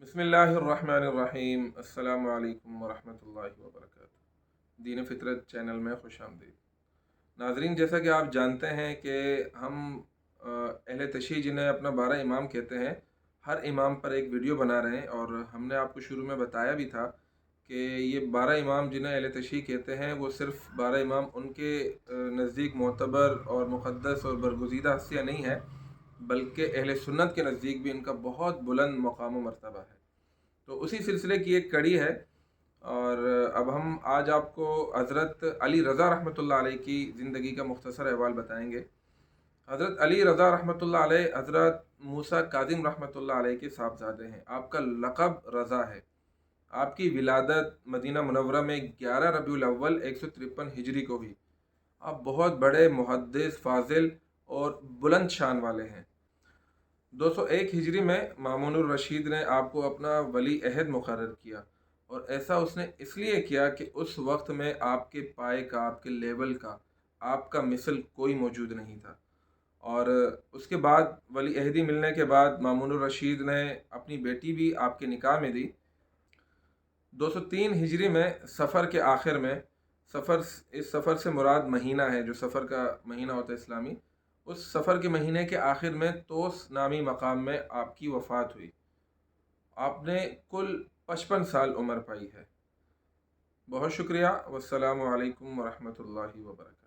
बिस्मिल्लाहिर्रहमानिर्रहीम। अस्सलामु अलैकुम वरहमतुल्लाहि वबरकातुहू। दीन फितरत चैनल में खुश आमदीद। नाजरीन, जैसा कि आप जानते हैं कि हम अहले तशय्युअ जिन्हें अपना 12 इमाम कहते हैं, हर इमाम पर एक वीडियो बना रहे हैं। और हमने आपको शुरू में बताया भी था कि ये 12 इमाम जिन्हें अहले तशय्युअ कहते हैं, वो सिर्फ़ 12 इमाम उनके नज़दीक मोतबर और मुक़द्दस और बरगुज़ीदा हस्तियाँ नहीं हैं, बल्कि अहले सुन्नत के नज़दीक भी इनका बहुत बुलंद मकाम व मर्तबा है। तो उसी सिलसिले की एक कड़ी है। और अब हम आज आपको हज़रत अली रज़ा रहमतुल्लाह अलैह की ज़िंदगी का मुख्तसर अहवाल बताएंगे। हज़रत अली रज़ा रहमतुल्लाह अलैह हज़रत मूसा काज़िम रहमतुल्लाह अलैह के साहबज़ादे हैं। आपका लक़ब रज़ा है। आपकी विलादत मदीना मुनव्वरा में 11 रबीउल अव्वल 153 हिजरी को हुई। आप बहुत बड़े मुहद्दिस, फ़ाज़िल और बुलंद शान वाले हैं। 201 हिजरी में मामूनुर रशीद ने आपको अपना वली अहद मुकर्रर किया, और ऐसा उसने इसलिए किया कि उस वक्त में आपके पाए का, आपके लेवल का, आपका मिसल कोई मौजूद नहीं था। और उसके बाद वली अहदी मिलने के बाद मामूनुर रशीद ने अपनी बेटी भी आपके निकाह में दी। 203 हिजरी में सफ़र के आखिर में, इस सफ़र से मुराद महीना है, जो सफ़र का महीना होता है इस्लामी, उस सफ़र के महीने के आखिर में तोस नामी मकाम में आपकी वफ़ात हुई। आपने कुल 55 साल उम्र पाई है। बहुत शुक्रिया। वस्सलामु अलैकुम वरहमतुल्लाहि वबरकातुहू।